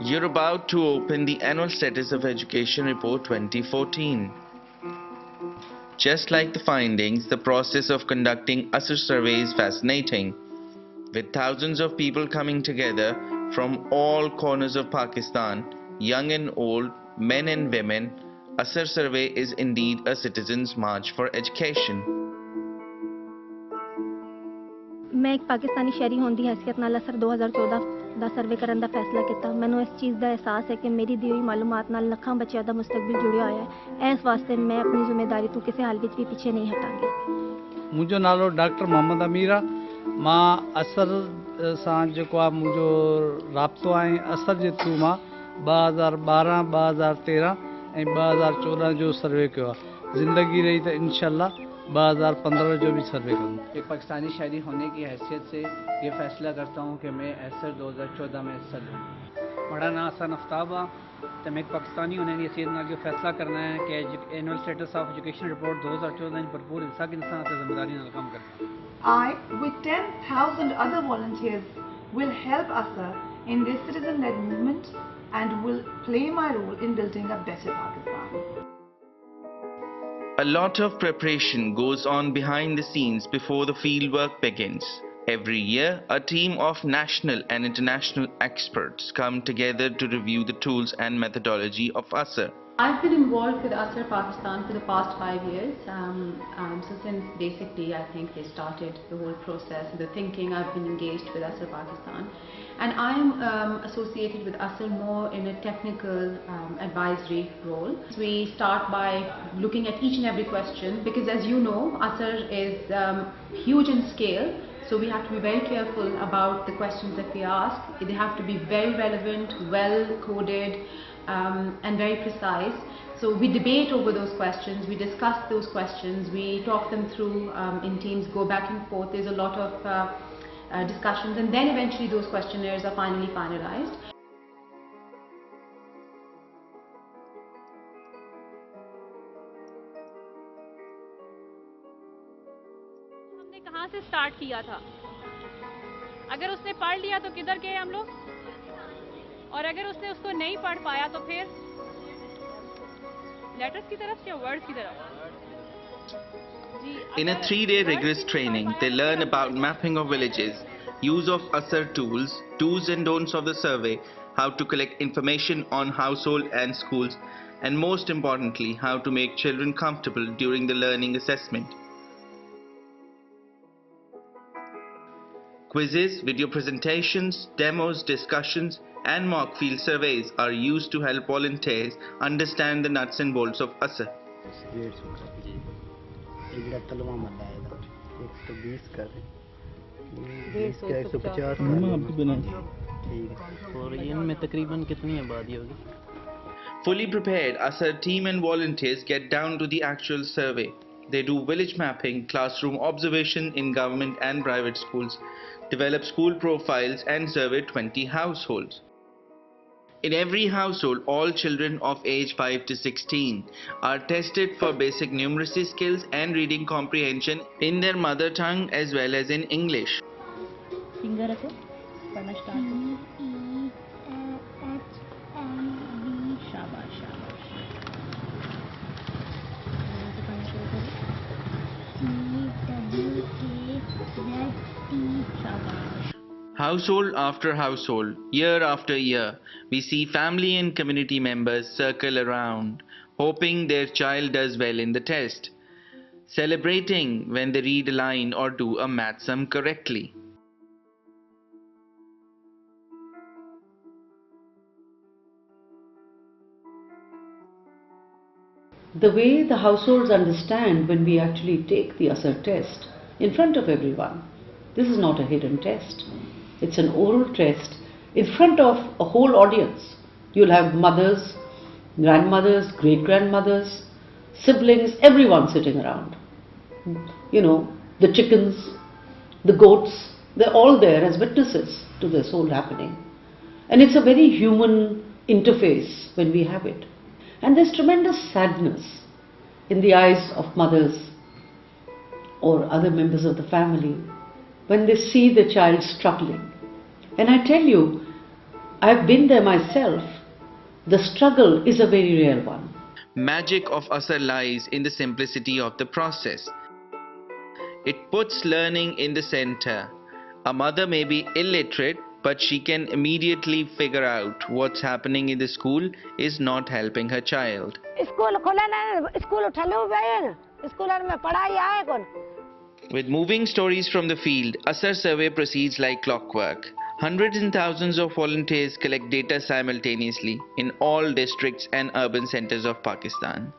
You're about to open the Annual Status of Education Report 2014. Just like the findings, the process of conducting ASER survey is fascinating. With thousands of people coming together from all corners of Pakistan, young and old, men and women, ASER survey is indeed a citizen's march for education. मैं एक पाकिस्तानी शहरी होने की हैसियत नाल असर 2014 ਦਾ survey ਕਰਨ ਦਾ ਫੈਸਲਾ ਕੀਤਾ। ਮੈਨੂੰ ਇਸ ਚੀਜ਼ ਦਾ ਅਹਿਸਾਸ ਹੈ ਕਿ ਮੇਰੀ ਦੀ ਹੋਈ ਮਾਲੂਮਾਤ ਨਾਲ ਲੱਖਾਂ ਬੱਚਿਆਂ ਦਾ ਮੁਸਤਕਬਲ ਜੁੜਿਆ ਹੋਇਆ ਹੈ। ਇਸ ਵਾਸਤੇ ਮੈਂ ਆਪਣੀ ਜ਼ਿੰਮੇਵਾਰੀ ਤੋਂ ਕਿਸੇ ਹਾਲ ਵਿੱਚ ਵੀ ਪਿੱਛੇ ਨਹੀਂ ਹਟਾਂਗੀ। मुझो नालो डॉक्टर मोहम्मद अमीर आहे। मां असर सां जेको आहे मुंहिंजो राब्तो आहे असर जे थ्रू मां 2012 2013 ऐं 2014 जो सर्वे कयो आहे। ज़िंदगी रही त इंशाल्लाह 2015 जो भी सर्वे करूँ। एक पाकिस्तानी शहरी होने की हैसियत से ये फैसला करता हूँ कि मैं ASER 2014 में हिस्सा लूँ। मेरा नाम हसन आफ्ताब है। तो मैं एक पाकिस्तानी होने की हैसियत नाल जो फैसला करना है कि annual status of education report 2014 में भरपूर हिस्सा के इंसान से जिम्मेदारी नाल काम करना। I, with 10,000 other volunteers, will help ASER in this citizen-led movement and will play my role in building a better Pakistan. A lot of preparation goes on behind the scenes before the fieldwork begins. Every year, a team of national and international experts come together to review the tools and methodology of ASER. I've been involved with ASER Pakistan for the past 5 years. So since basically I think they started the whole process, the thinking, I've been engaged with ASER Pakistan. And I am associated with ASER more in a technical advisory role. So we start by looking at each and every question because, as you know, ASER is huge in scale. So we have to be very careful about the questions that we ask. They have to be very relevant, well coded, and very precise. So we debate over those questions, we discuss those questions, we talk them through in teams, go back and forth. There's a lot of discussions, and then eventually those questionnaires are finally finalized. हमने कहाँ से start किया था? अगर उसने पढ़ लिया तो किधर गए हम लोग, और अगर उसने उसको नहीं पढ़ पाया तो फिर लेटर्स की तरफ या वर्ड्स की तरफ? In a 3-day rigorous training, they learn about mapping of villages, use of ASER tools, do's and don'ts of the survey, how to collect information on household and schools, and most importantly, how to make children comfortable during the learning assessment. Quizzes, video presentations, demos, discussions, and mock field surveys are used to help volunteers understand the nuts and bolts of ASER. Fully prepared, ASER team and volunteers get down to the actual survey. They do village mapping, classroom observation in government and private schools, develop school profiles, and survey 20 households. In every household, all children of age 5 to 16 are tested for basic numeracy skills and reading comprehension in their mother tongue as well as in English. Finger रखो, पढ़ना start. शाबाश शाबाश। शाबाश। Household after household, year after year, we see family and community members circle around, hoping their child does well in the test, celebrating when they read a line or do a math sum correctly. The way the households understand when we actually take the ASER test in front of everyone, this is not a hidden test. It's an oral test in front of a whole audience. You'll have mothers, grandmothers, great-grandmothers, siblings, everyone sitting around. You know, the chickens, the goats, they're all there as witnesses to this whole happening. And it's a very human interface when we have it. And there's tremendous sadness in the eyes of mothers or other members of the family when they see the child struggling. And I tell you, I've been there myself. The struggle is a very real one. Magic of ASER lies in the simplicity of the process. It puts learning in the center. A mother may be illiterate, but she can immediately figure out what's happening in the school is not helping her child. With moving stories from the field, ASER survey proceeds like clockwork. Hundreds and thousands of volunteers collect data simultaneously in all districts and urban centers of Pakistan.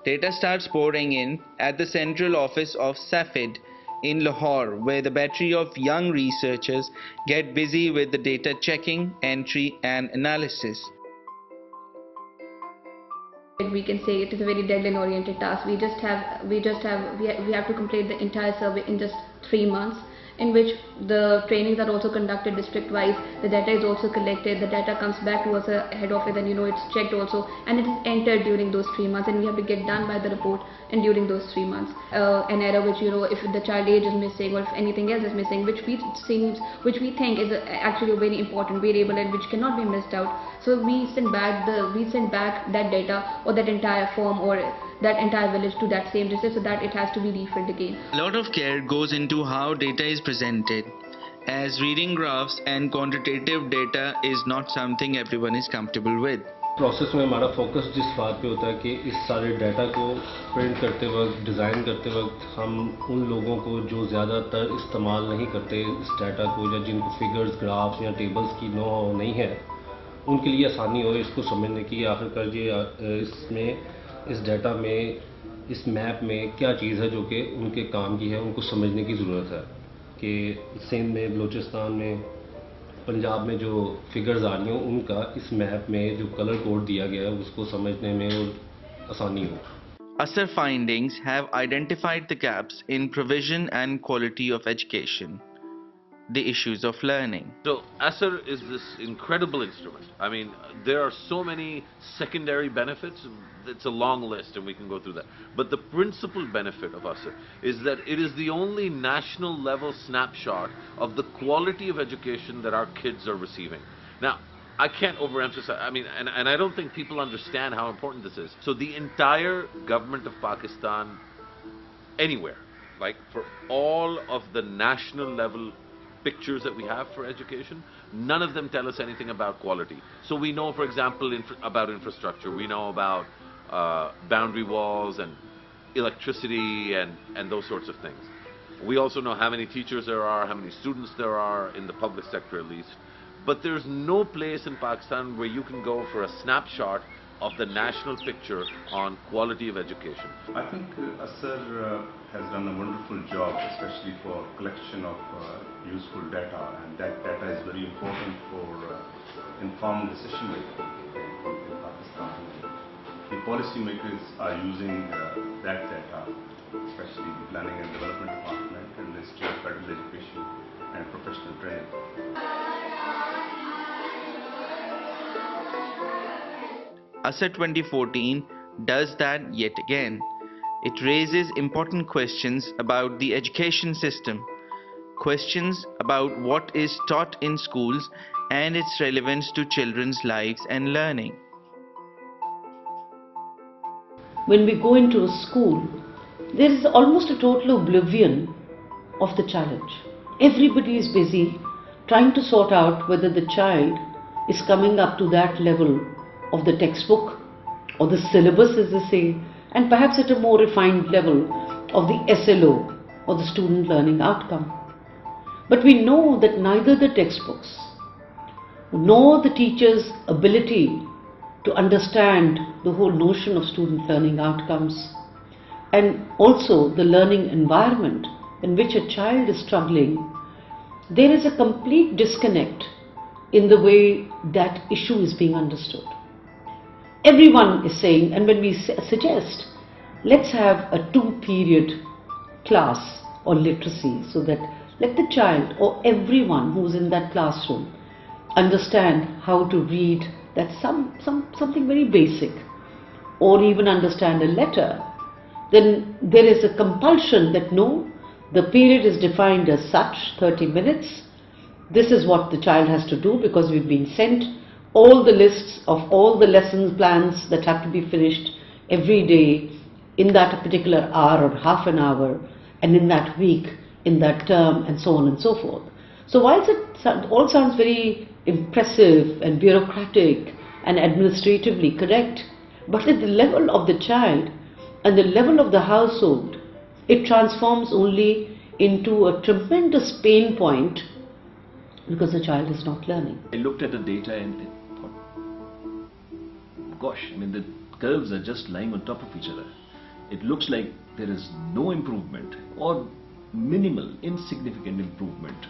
Data starts pouring in at the central office of SAFID in Lahore, where the battery of young researchers get busy with the data checking, entry and analysis. We can say it is a very deadline oriented task. We have to complete the entire survey in just 3 months, in which the trainings are also conducted district wise. The data is also collected, the data comes back to us head office, and it's checked also, and it is entered during those 3 months, and we have to get done by the report and during those 3 months. An error which if the child age is missing or if anything else is missing, which we think is actually a very important variable and which cannot be missed out, so we send back that data or that entire form or that entire village to that same district, so that it has to be refilled again. A lot of care goes into how data is presented, as reading graphs and quantitative data is not something everyone is comfortable with. Process में हमारा focus जिस बात पे होता है कि इस सारे डाटा को प्रिंट करते वक्त, डिज़ाइन करते वक्त हम उन लोगों को जो ज़्यादातर इस्तेमाल नहीं करते इस डाटा को, या जिनको फिगर्स, ग्राफ्स या टेबल्स की नो नहीं है, उनके लिए आसानी हो इसको समझने की। आखिरकार ये इसमें इस डाटा में, इस मैप में क्या चीज़ है जो कि उनके काम की है, उनको समझने की ज़रूरत है कि सिंध में, बलूचिस्तान में, पंजाब में जो फिगर्स आ रही हैं उनका इस मैप में जो कलर कोड दिया गया है उसको समझने में और आसानी हो। ASER findings have identified the gaps in provision and quality of education, the issues of learning. So ASER is this incredible instrument. I mean, there are so many secondary benefits. It's a long list and we can go through that. But the principal benefit of ASER is that it is the only national level snapshot of the quality of education that our kids are receiving. Now, I can't overemphasize, I mean, and I don't think people understand how important this is. So the entire government of Pakistan, anywhere, like for all of the national level pictures that we have for education, none of them tell us anything about quality. So we know, for example, about infrastructure, we know about boundary walls and electricity and those sorts of things. We also know how many teachers there are, how many students there are in the public sector at least. But there's no place in Pakistan where you can go for a snapshot of the national picture on quality of education. I think ASER has done a wonderful job, especially for collection of useful data, and that data is very important for informed decision making in Pakistan. The policy makers are using that data, especially the Planning and Development Department and the Ministry of Federal Education and Professional Training. ASER 2014 does that yet again. It raises important questions about the education system, questions about what is taught in schools and its relevance to children's lives and learning. When we go into a school, there is almost a total oblivion of the challenge. Everybody is busy trying to sort out whether the child is coming up to that level of the textbook or the syllabus, as they say, and perhaps at a more refined level of the SLO or the student learning outcome. But we know that neither the textbooks nor the teacher's ability to understand the whole notion of student learning outcomes and also the learning environment in which a child is struggling, there is a complete disconnect in the way that issue is being understood. Everyone is saying, and when we suggest, let's have a 2-period class on literacy, so that let the child or everyone who's in that classroom understand how to read that something very basic, or even understand a letter, then there is a compulsion that no, the period is defined as such, 30 minutes, this is what the child has to do, because we've been sent all the lists of all the lesson plans that have to be finished every day in that particular hour or half an hour, and in that week, in that term, and so on and so forth. So whilst it all sounds very impressive and bureaucratic and administratively correct, but at the level of the child and the level of the household, it transforms only into a tremendous pain point, because the child is not learning. I looked at the data and thought, gosh, I mean, the curves are just lying on top of each other. It looks like there is no improvement or minimal, insignificant improvement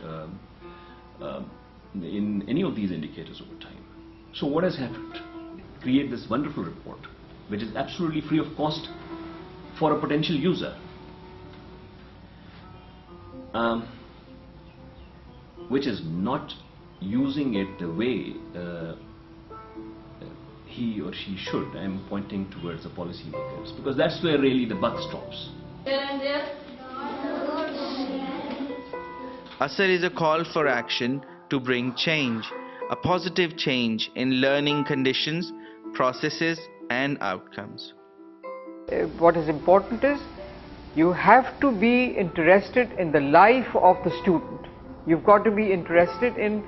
in any of these indicators over time. So what has happened? Create this wonderful report, which is absolutely free of cost for a potential user. Which is not using it the way he or she should. I am pointing towards the policymakers, because that's where really the buck stops. ASER is a call for action to bring change, a positive change in learning conditions, processes and outcomes. What is important is you have to be interested in the life of the student. You've got to be interested in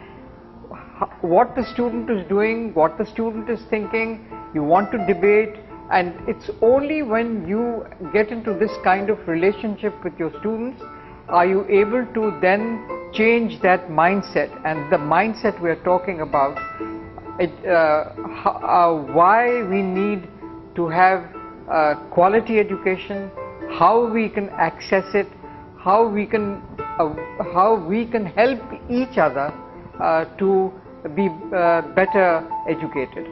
what the student is doing, what the student is thinking. You want to debate, and it's only when you get into this kind of relationship with your students are you able to then change that mindset. And the mindset we are talking about, why we need to have quality education, how we can access it, how we can help each other to be better educated.